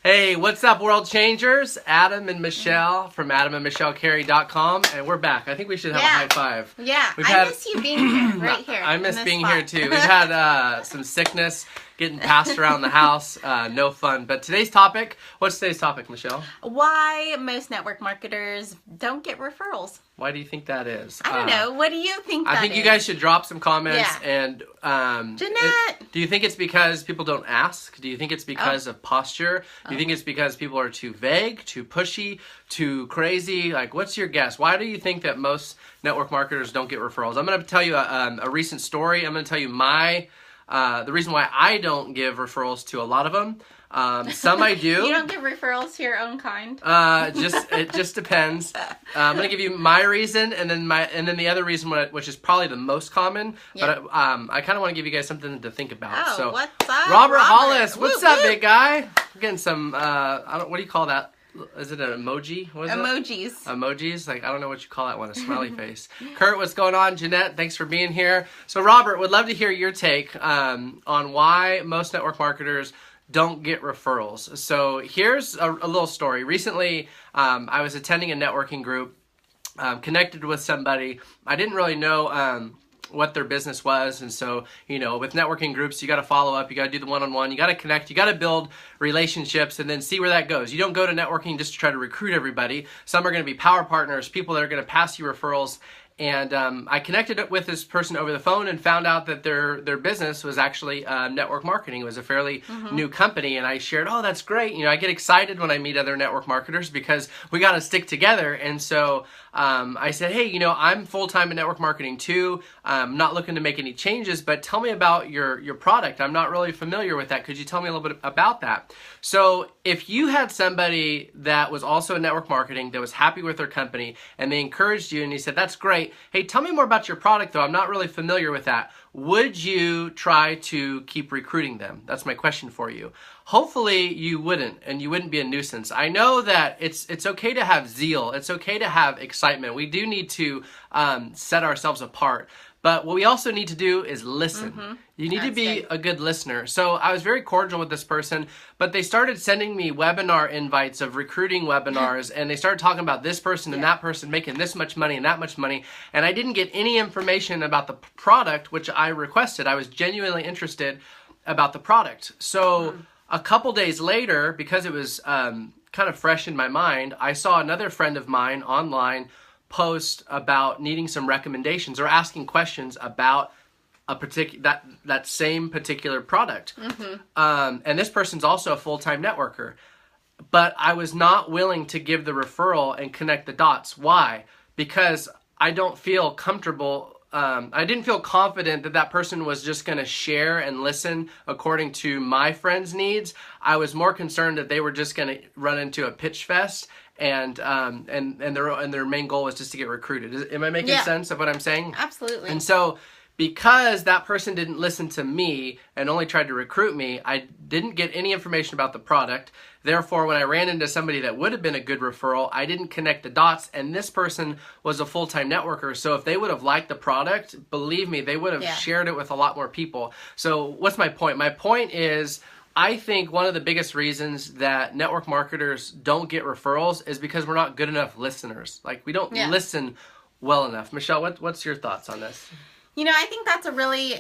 Hey, what's up, world changers? Adam and Michelle from AdamandMichelleCarey.com, and we're back. I think we should have a high five. Yeah, I miss you being here, right here. I miss being here too. We've had some sickness getting passed around the house. No fun. But today's topic, what's today's topic, Michelle? Why most network marketers don't get referrals. Why do you think that is? I don't know. What do you think I think you guys should drop some comments. Yeah. And Jeanette! do you think it's because people don't ask? Do you think it's because of posture? Do you think it's because people are too vague, too pushy, too crazy? Like, what's your guess? Why do you think that most network marketers don't get referrals? I'm going to tell you a recent story. I'm going to tell you the reason why I don't give referrals to a lot of them. Some I do. You don't give referrals to your own kind? It just depends. I'm gonna give you my reason, and then the other reason, which is probably the most common. Yep. But I kind of want to give you guys something to think about. Oh, so, what's up, Robert Hollis? What's up, woo. Big guy? We're getting some. What do you call that? Is it an emoji? What is Emojis. It? Emojis? Like, I don't know what you call that one. A smiley face. Kurt, what's going on? Jeanette, thanks for being here. So, Robert, would love to hear your take on why most network marketers don't get referrals. So here's a little story. Recently, I was attending a networking group, connected with somebody. I didn't really know what their business was, and so, you know, with networking groups, you got to follow up, you got to do the one-on-one, you got to connect, you got to build relationships, and then see where that goes. You don't go to networking just to try to recruit everybody. Some are going to be power partners, people that are going to pass you referrals. And I connected with this person over the phone and found out that their business was actually network marketing. It was a fairly new company, and I shared, oh, that's great. You know, I get excited when I meet other network marketers because we got to stick together. And so I said, hey, you know, I'm full-time in network marketing too. I'm not looking to make any changes, but tell me about your product. I'm not really familiar with that. Could you tell me a little bit about that? So if you had somebody that was also in network marketing that was happy with their company and they encouraged you and you said, that's great. Hey, tell me more about your product though. I'm not really familiar with that. Would you try to keep recruiting them? That's my question for you. Hopefully you wouldn't, and you wouldn't be a nuisance. I know that it's okay to have zeal. It's okay to have excitement. We do need to set ourselves apart. But what we also need to do is listen. You need to be a good listener. So I was very cordial with this person, but they started sending me webinar invites of recruiting webinars, and they started talking about this person and that person making this much money and that much money, and I didn't get any information about the product, which I requested. I was genuinely interested about the product. So a couple days later, because it was kind of fresh in my mind, I saw another friend of mine online post about needing some recommendations or asking questions about a that same particular product. And this person's also a full-time networker. But I was not willing to give the referral and connect the dots. Why? Because I don't feel comfortable. I didn't feel confident that that person was just going to share and listen according to my friend's needs. I was more concerned that they were just going to run into a pitch fest and their main goal was just to get recruited. Am I making sense of what I'm saying? Absolutely. And so, because that person didn't listen to me and only tried to recruit me, I didn't get any information about the product. Therefore, when I ran into somebody that would have been a good referral, I didn't connect the dots, and this person was a full-time networker. So if they would have liked the product, believe me, they would have shared it with a lot more people. So what's my point? My point is, I think one of the biggest reasons that network marketers don't get referrals is because we're not good enough listeners. Like, we don't listen well enough. Michelle, what's your thoughts on this? You know, I think that's a really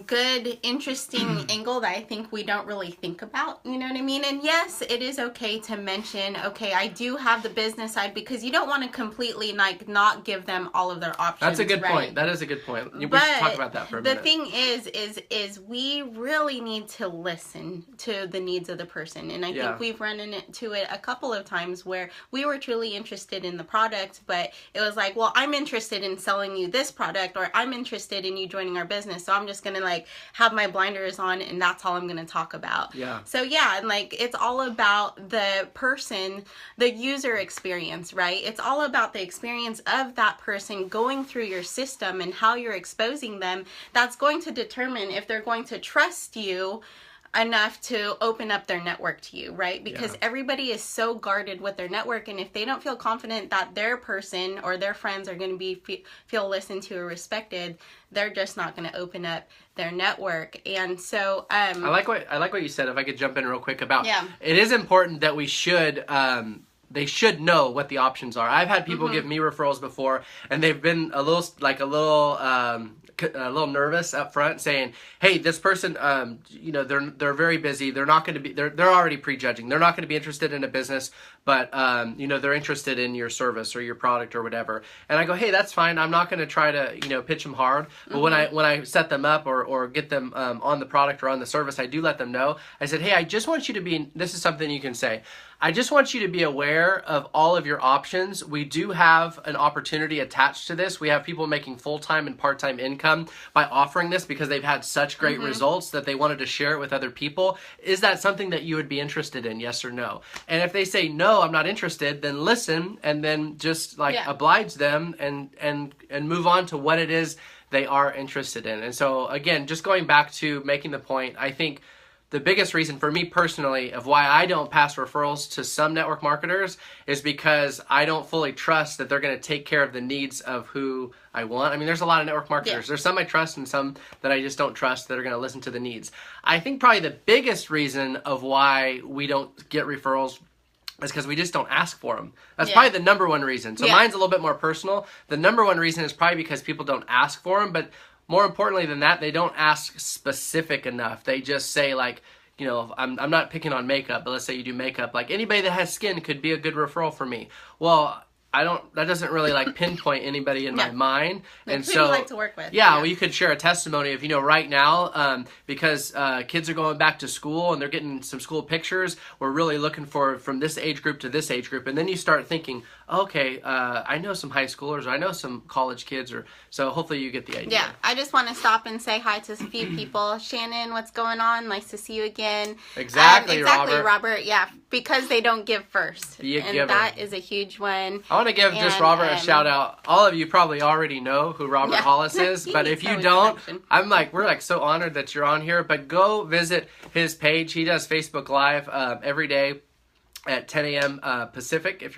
good, interesting angle that I think we don't really think about, you know what I mean? And yes, it is okay to mention, okay, I do have the business side, because you don't want to completely, like, not give them all of their options. That's a good point. That is a good point. We should talk about that for a minute. The thing is we really need to listen to the needs of the person. And I think we've run into it a couple of times where we were truly interested in the product, but it was like, well, I'm interested in selling you this product, or I'm interested in you joining our business, so I'm just gonna like have my blinders on and that's all I'm gonna talk about. So and like, it's all about the person, the user experience, right? It's all about the experience of that person going through your system and how you're exposing them. That's going to determine if they're going to trust you enough to open up their network to you, right? Because everybody is so guarded with their network, and if they don't feel confident that their person or their friends are going to feel listened to or respected, they're just not going to open up their network. And so I like what you said. If I could jump in real quick about it is important that we should they should know what the options are. I've had people give me referrals before, and they've been a little nervous up front, saying, "Hey, this person, they're very busy. They're not going to be. They're already prejudging. They're not going to be interested in a business, but they're interested in your service or your product or whatever." And I go, "Hey, that's fine. I'm not going to try to pitch them hard. But when I set them up or get them on the product or on the service, I do let them know. I said, hey, I just want you to be. This is something you can say. I just want you to be aware of all of your options. We do have an opportunity attached to this. We have people making full-time and part-time income by offering this because they've had such great results that they wanted to share it with other people. Is that something that you would be interested in, yes or no? And if they say, no, I'm not interested, then listen and then just oblige them and move on to what it is they are interested in. And so, again, just going back to making the point, I think the biggest reason for me personally of why I don't pass referrals to some network marketers is because I don't fully trust that they're going to take care of the needs of who I want. I mean, there's a lot of network marketers. There's some I trust and some that I just don't trust that are going to listen to the needs. I think probably the biggest reason of why we don't get referrals is because we just don't ask for them. That's probably the number one reason. So mine's a little bit more personal. The number one reason is probably because people don't ask for them, but more importantly than that, they don't ask specific enough. They just say I'm not picking on makeup, but let's say you do makeup. Like anybody that has skin could be a good referral for me. Well, that doesn't really pinpoint anybody in my mind. And so like to work with. Well, you could share a testimony of, right now, because kids are going back to school and they're getting some school pictures, we're really looking for from this age group to this age group. And then you start thinking, okay, I know some high schoolers or I know some college kids, so hopefully you get the idea. Yeah, I just want to stop and say hi to a few people. Shannon, what's going on? Nice to see you again. Exactly, Robert. Yeah, because they don't give first. And that is a huge one. I want to give just Robert a shout out. All of you probably already know who Robert Hollis is, but if you don't, we're so honored that you're on here, but go visit his page. He does Facebook Live every day at 10 a.m. Pacific. If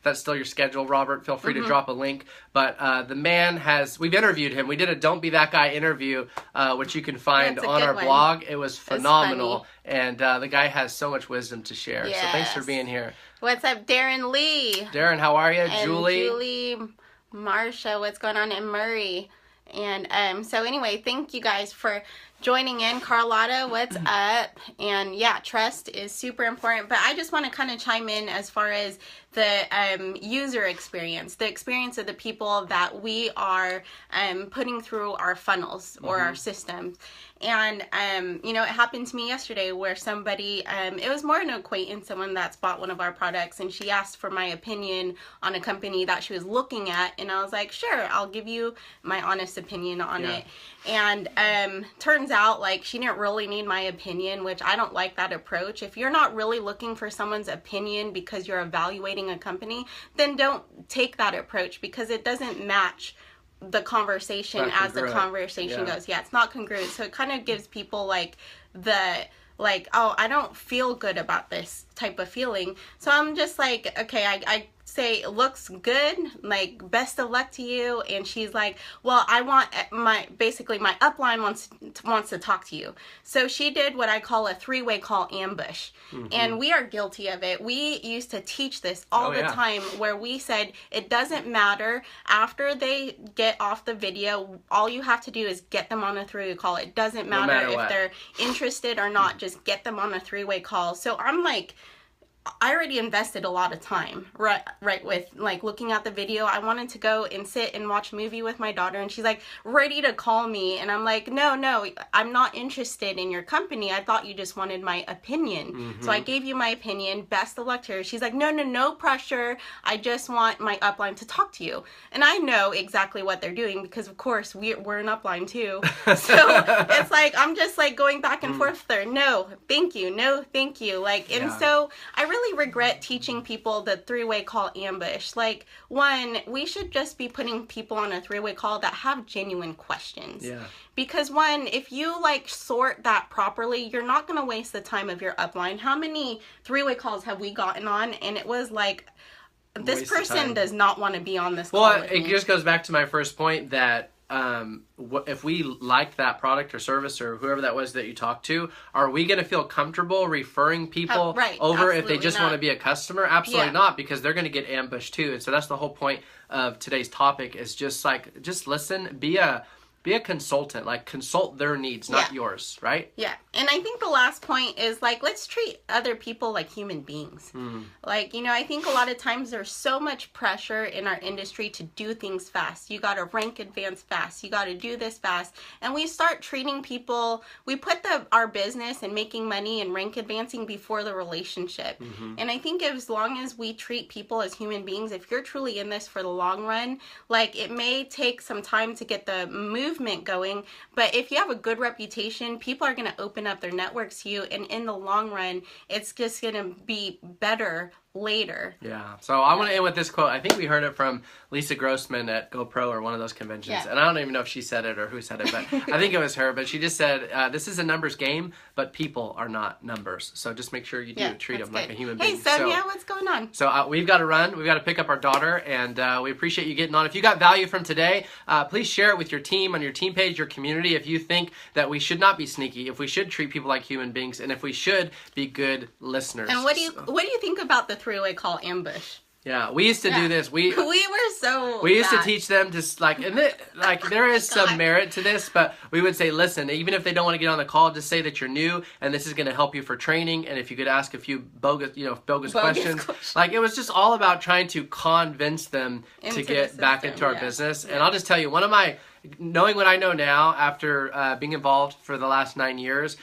that's still your schedule, Robert, feel free to drop a link. But the man we've interviewed him. We did a Don't Be That Guy interview, which you can find on our blog. It was phenomenal. And the guy has so much wisdom to share. Yes. So thanks for being here. What's up, Darren Lee? Darren, how are you? And Julie, Marsha, what's going on? And Murray. And so anyway, thank you guys for joining in. Carlotta, what's up? And trust is super important. But I just want to kind of chime in as far as the user experience, the experience of the people that we are putting through our funnels or our systems. And, it happened to me yesterday where somebody, it was more an acquaintance, someone that's bought one of our products, and she asked for my opinion on a company that she was looking at. And I was like, sure, I'll give you my honest opinion on it. And turns out she didn't really need my opinion, which I don't like that approach. If you're not really looking for someone's opinion because you're evaluating a company, then don't take that approach because it doesn't match the conversation as the conversation goes. It's not congruent. So it kind of gives people oh, I don't feel good about this type of feeling. So I'm just okay, I say it looks good, best of luck to you. And she's like, well, I want my upline wants to talk to you. So she did what I call a 3-way call ambush. And we are guilty of it. We used to teach this all the time, where we said it doesn't matter after they get off the video, all you have to do is get them on a 3-way call. It doesn't matter if they're interested or not, just get them on a 3-way call. So I'm I already invested a lot of time, right, with looking at the video. I wanted to go and sit and watch a movie with my daughter, and she's ready to call me, and I'm no, I'm not interested in your company. I thought you just wanted my opinion. So I gave you my opinion. Best of luck to her. She's no pressure. I just want my upline to talk to you. And I know exactly what they're doing because of course we're an upline too. So it's I'm just going back and forth there. No, thank you. No, thank you. And so I really regret teaching people the three-way call ambush. Like, one, we should just be putting people on a three-way call that have genuine questions. Yeah. Because one, if you like sort that properly, you're not going to waste the time of your upline. How many three-way calls have we gotten on? And it was like, this person does not want to be on this call. Well, it just goes back to my first point that if we liked that product or service or whoever that was that you talked to, are we going to feel comfortable referring people over if they just want to be a customer? Absolutely not, because they're going to get ambushed too. And so that's the whole point of today's topic, is just listen, be a consultant, like consult their needs, not yours, right? Yeah. And I think the last point is like, let's treat other people like human beings. Like, you know, I think a lot of times there's so much pressure in our industry to do things fast. You got to rank advance fast. You got to do this fast. And we start treating people, we put our business and making money and rank advancing before the relationship. And I think as long as we treat people as human beings, if you're truly in this for the long run, like it may take some time to get the movement going, but if you have a good reputation, people are going to open up their networks to you, and in the long run, it's just going to be better later. Yeah. So I want to end with this quote. I think we heard it from Lisa Grossman at GoPro or one of those conventions. And I don't even know if she said it or who said it, but I think it was her. But she just said, this is a numbers game, but people are not numbers. So just make sure you do treat them like a human being. Hey, Sonia, what's going on? So we've got to run. We've got to pick up our daughter, and we appreciate you getting on. If you got value from today, please share it with your team, on your team page, your community, if you think that we should not be sneaky, if we should treat people like human beings, and if we should be good listeners. And what do you think about the three-way call ambush? Yeah, we used to do this. We used to teach them just there is some merit to this, but we would say, listen, even if they don't want to get on the call, just say that you're new and this is going to help you for training. And if you could ask a few bogus questions. Like, it was just all about trying to convince them to get back into our business. And I'll just tell you, knowing what I know now after being involved for the last 9 years,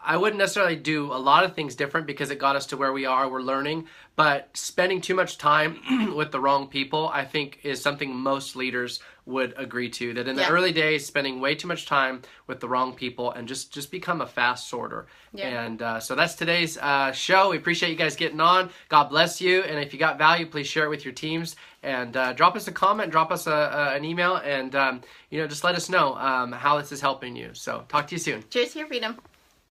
I wouldn't necessarily do a lot of things different because it got us to where we are. We're learning. But spending too much time with the wrong people, I think, is something most leaders would agree to. That in the early days, spending way too much time with the wrong people and just become a fast sorter. Yeah. And so that's today's show. We appreciate you guys getting on. God bless you. And if you got value, please share it with your teams. And drop us a comment, drop us an email, and just let us know how this is helping you. So talk to you soon. Cheers to your freedom.